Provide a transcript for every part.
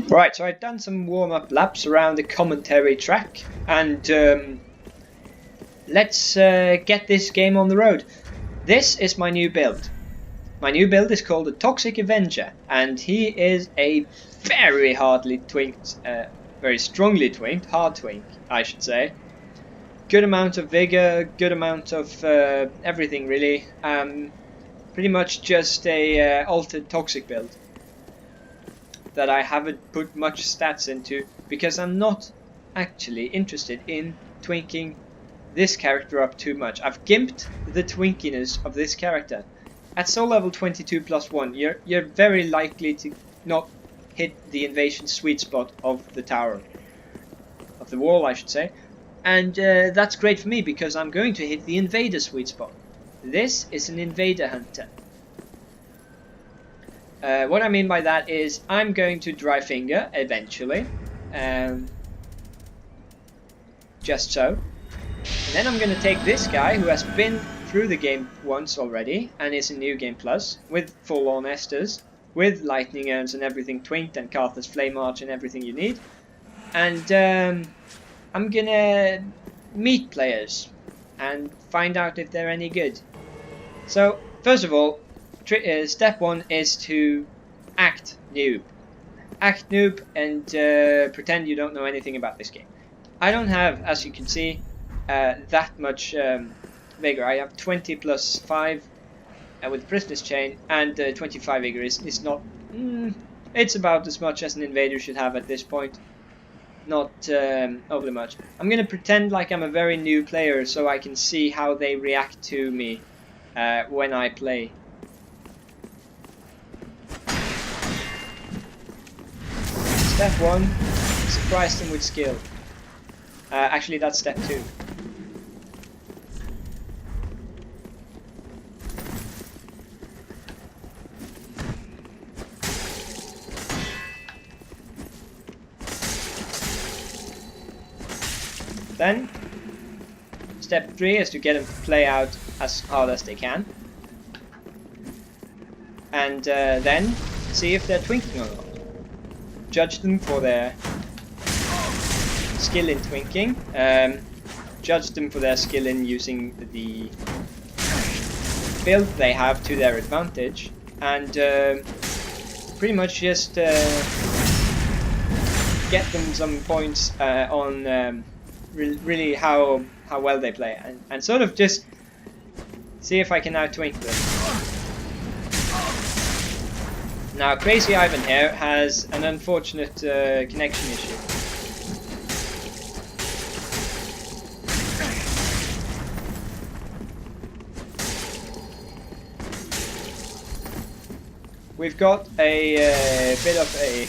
Right, so I've done some warm-up laps around the commentary track, and let's get this game on the road. This is my new build. My new build is called the Toxic Avenger, and he is a very hardly twinked, very strongly twinked, hard twink, I should say. Good amount of vigor, good amount of everything really. Pretty much just a altered toxic build that I haven't put much stats into because I'm not actually interested in twinking this character up too much. I've gimped the twinkiness of this character. At soul level 22 plus 1, you're very likely to not hit the invasion sweet spot of the tower. Of the wall, I should say. And that's great for me because I'm going to hit the invader sweet spot. This is an invader hunter. What I mean by that is I'm going to dry finger eventually. Just so. And then I'm going to take this guy who has been through the game once already and is in New Game Plus with full-on Esters, with lightning urns and everything twinked and Carthus Flame Arch and everything you need. And I'm gonna meet players and find out if they're any good. So first of all, step 1 is to act noob. Act noob and pretend you don't know anything about this game. I don't have, as you can see, that much vigor. I have 20 plus 5 with Prisoner's Chain, and 25 vigor is not... it's about as much as an invader should have at this point. Not overly much. I'm gonna pretend like I'm a very new player so I can see how they react to me when I play. Step 1, surprise them with skill. Actually that's step 2. Then, step 3 is to get them to play out as hard as they can. And then, see if they're twinking or not. Judge them for their skill in twinking. Judge them for their skill in using the build they have to their advantage. And pretty much just get them some points on... really how well they play, and sort of just see if I can out-twink them. Now Crazy Ivan here has an unfortunate connection issue. We've got a bit of a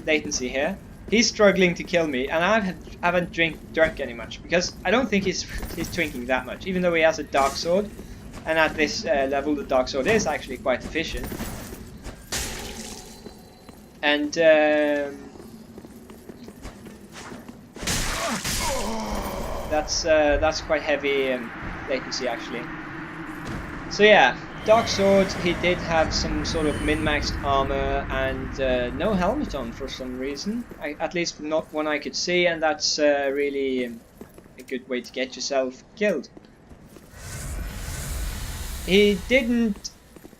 latency here. He's struggling to kill me, and I haven't drunk any much because I don't think he's twinking that much, even though he has a dark sword, and at this level the dark sword is actually quite efficient. And that's quite heavy latency actually. So yeah. Dark Sword, he did have some sort of min-maxed armor and no helmet on for some reason. At least not one I could see, and that's really a good way to get yourself killed. He didn't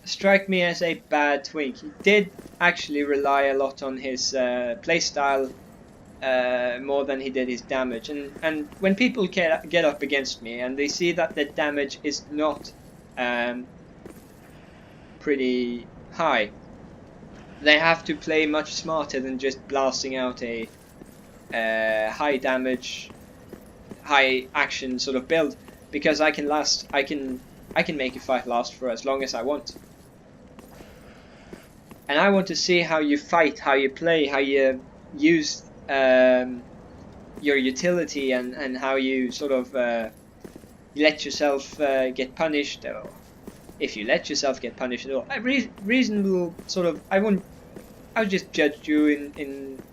strike me as a bad twink. He did actually rely a lot on his playstyle more than he did his damage. And when people get up against me and they see that the damage is not... pretty high, they have to play much smarter than just blasting out a high damage, high action sort of build, because I can make a fight last for as long as I want. And I want to see how you fight, how you play, how you use your utility, and how you sort of let yourself get punished, or if you let yourself get punished at all. Reasonable sort of, I would just judge you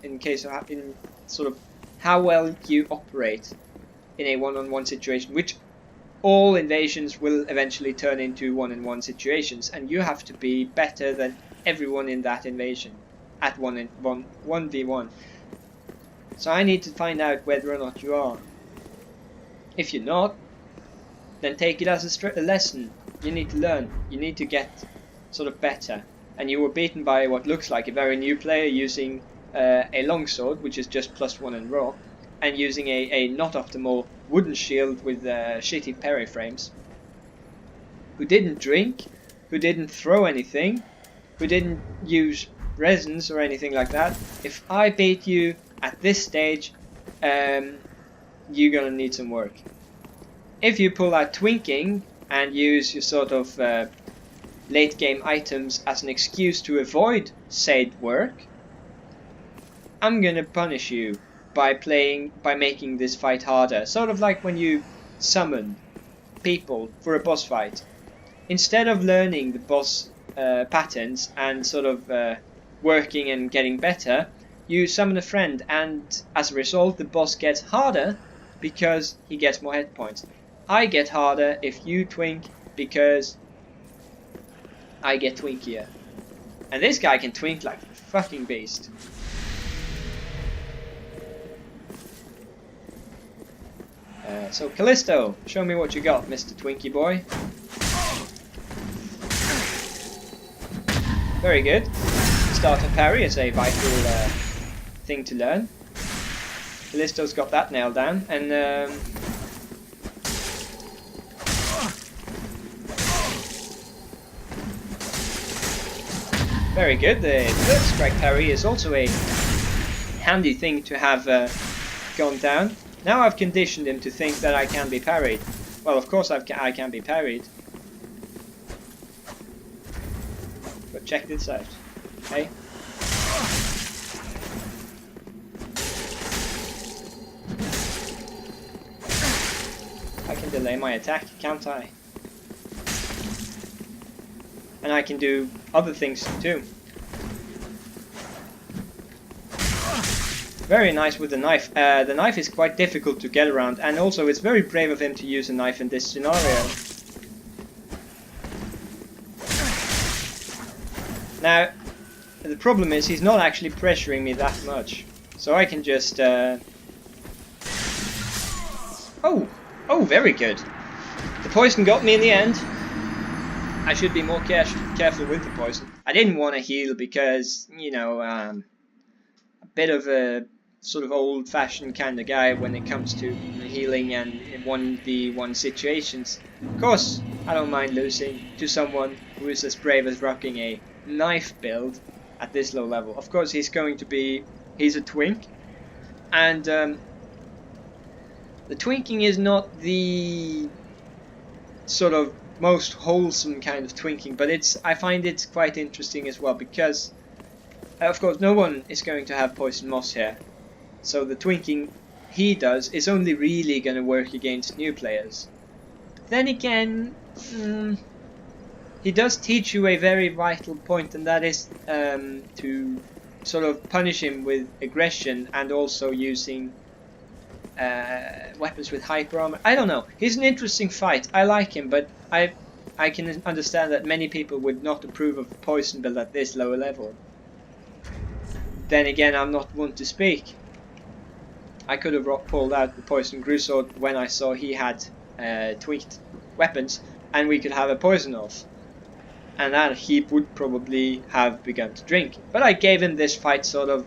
in case of in sort of how well you operate in a one-on-one situation, which all invasions will eventually turn into one-on-one situations, and you have to be better than everyone in that invasion. at 1v1. So I need to find out whether or not you are. If you're not, then take it as a lesson. You need to learn. You need to get sort of better. And you were beaten by what looks like a very new player using a longsword, which is just +1 in raw, and using a not optimal wooden shield with shitty parry frames. Who didn't drink, who didn't throw anything, who didn't use resins or anything like that. If I beat you at this stage, you're gonna need some work. If you pull out twinking and use your sort of late game items as an excuse to avoid said work, I'm gonna punish you by making this fight harder. Sort of like when you summon people for a boss fight. Instead of learning the boss patterns and sort of working and getting better, you summon a friend, and as a result the boss gets harder because he gets more hit points. I get harder if you twink because I get twinkier. And this guy can twink like a fucking beast. So Callisto, show me what you got, Mr. Twinkie boy. Very good. Starter parry is a vital thing to learn. Callisto's got that nailed down, and very good. The third strike parry is also a handy thing to have gone down. Now I've conditioned him to think that I can be parried. Well, of course I can be parried. But check this out. Okay? I can delay my attack, can't I? And I can do other things too. Very nice with the knife. The knife is quite difficult to get around, and also it's very brave of him to use a knife in this scenario. Now, the problem is he's not actually pressuring me that much, so I can just oh, very good. The poison got me in the end. I should be more careful with the poison. I didn't want to heal because, you know, a bit of a sort of old-fashioned kind of guy when it comes to healing and 1v1 situations. Of course, I don't mind losing to someone who is as brave as rocking a knife build at this low level. Of course, he's a twink, and the twinking is not the sort of most wholesome kind of twinking, but I find it's quite interesting as well, because of course no one is going to have poison moss here, so the twinking he does is only really going to work against new players. Then again, he does teach you a very vital point, and that is to sort of punish him with aggression and also using weapons with hyper armor. I don't know. He's an interesting fight. I like him, but I can understand that many people would not approve of the poison build at this lower level. Then again, I'm not one to speak. I could have pulled out the poison grew sword when I saw he had tweaked weapons, and we could have a poison off. And that he would probably have begun to drink. But I gave him this fight sort of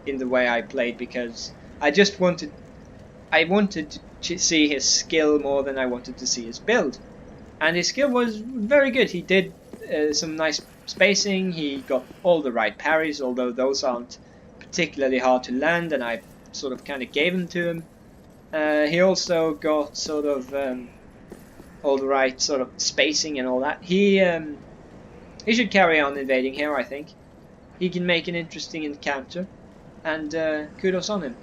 in the way I played, because I wanted to see his skill more than I wanted to see his build. And his skill was very good. He did some nice spacing, he got all the right parries, although those aren't particularly hard to land, and I sort of kind of gave them to him. He also got sort of all the right sort of spacing and all that. He should carry on invading here, I think. He can make an interesting encounter, and kudos on him.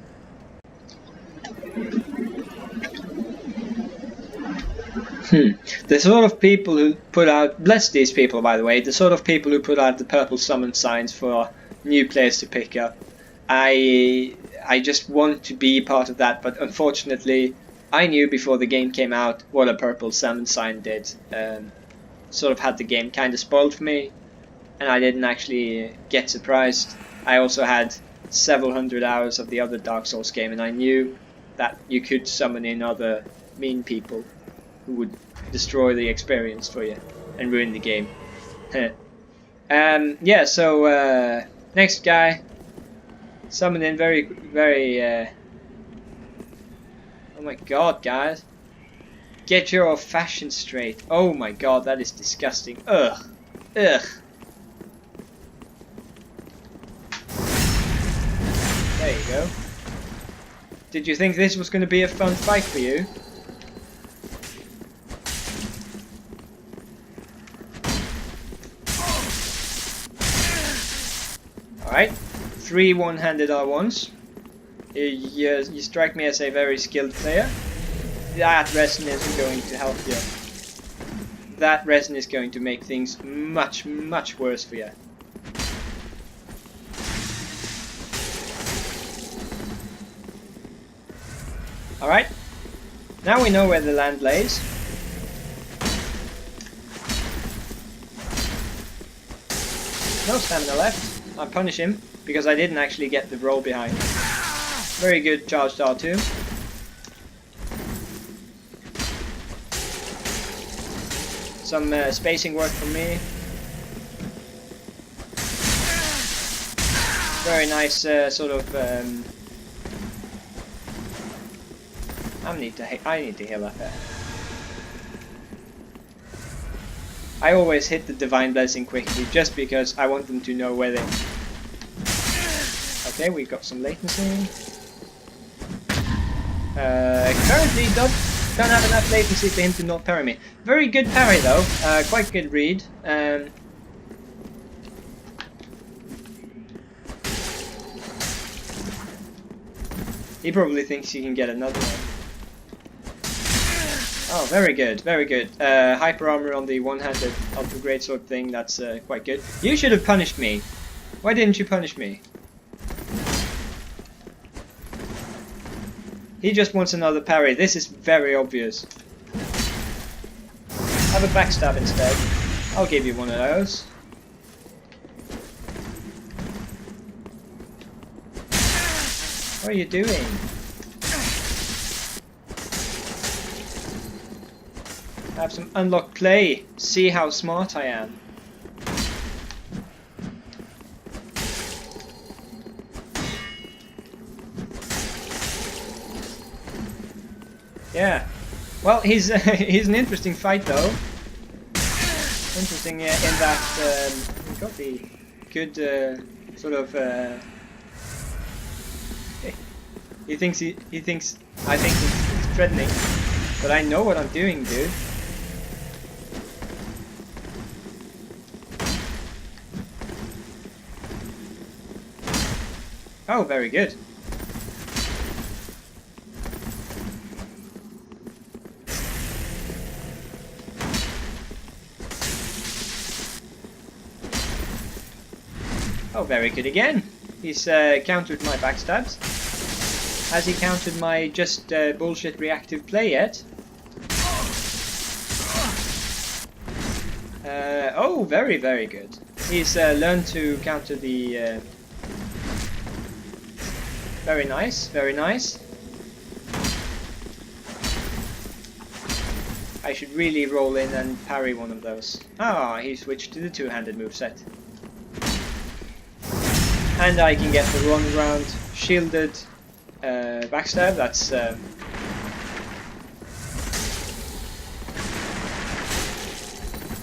The sort of people who put out, bless these people by the way, the sort of people who put out the purple summon signs for new players to pick up. I just want to be part of that, but unfortunately I knew before the game came out what a purple summon sign did. Sort of had the game kind of spoiled for me, and I didn't actually get surprised I also had several hundred hours of the other Dark Souls game, and I knew that you could summon in other mean people who would destroy the experience for you and ruin the game. Yeah, so next guy, summon in very oh my god, guys. Get your old fashion straight. Oh my god, that is disgusting. Ugh. Ugh. There you go. Did you think this was going to be a fun fight for you? Alright. 3 one-handed R1s. You strike me as a very skilled player. That resin is going to help you. That resin is going to make things much worse for you. Alright, now we know where the land lays. No stamina left. I'll punish him because I didn't actually get the roll behind. Very good charged R2. Some spacing work from me. Very nice sort of. I need to heal up there. I always hit the Divine Blessing quickly just because I want them to know where they. Okay, we got some latency. Currently don't have enough latency for him to not parry me. Very good parry though, quite good read. He probably thinks he can get another one. Oh, very good, very good. Hyper armor on the one-handed ultra greatsword thing, that's quite good. You should have punished me. Why didn't you punish me? He just wants another parry. This is very obvious. Have a backstab instead. I'll give you one of those. What are you doing? Have some unlocked play. See how smart I am. Yeah. Well, he's he's an interesting fight though. Interesting in that he got the good sort of. He thinks I think it's threatening, but I know what I'm doing, dude. Oh, very good. Oh, very good again. He's countered my backstabs. Has he countered my just bullshit reactive play yet? Oh, very, very good. He's learned to counter the... Very nice, very nice. I should really roll in and parry one of those. Ah, he switched to the two-handed moveset. And I can get the run round shielded backstab.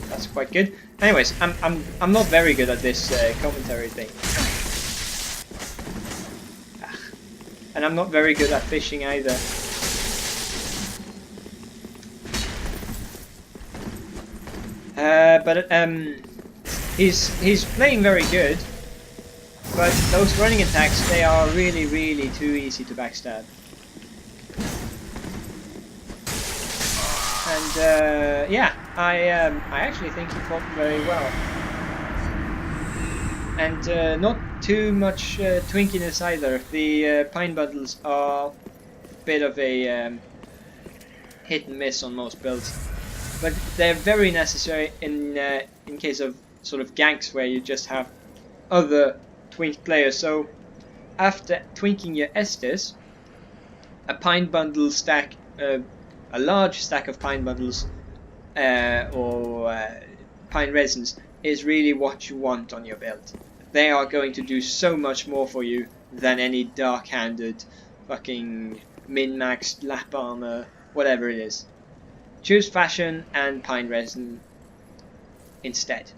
That's quite good. Anyways, I'm not very good at this commentary thing. And I'm not very good at fishing either. But he's playing very good. But those running attacks, they are really, really too easy to backstab. And yeah, I actually think he fought very well. And not too much twinkiness either. The pine bundles are a bit of a hit and miss on most builds, but they're very necessary in case of sort of ganks where you just have other twink player, so after twinking your esters, a pine bundle stack, a large stack of pine bundles or pine resins is really what you want on your build. They are going to do so much more for you than any dark-handed fucking min-maxed lap armor, whatever it is. Choose fashion and pine resin instead.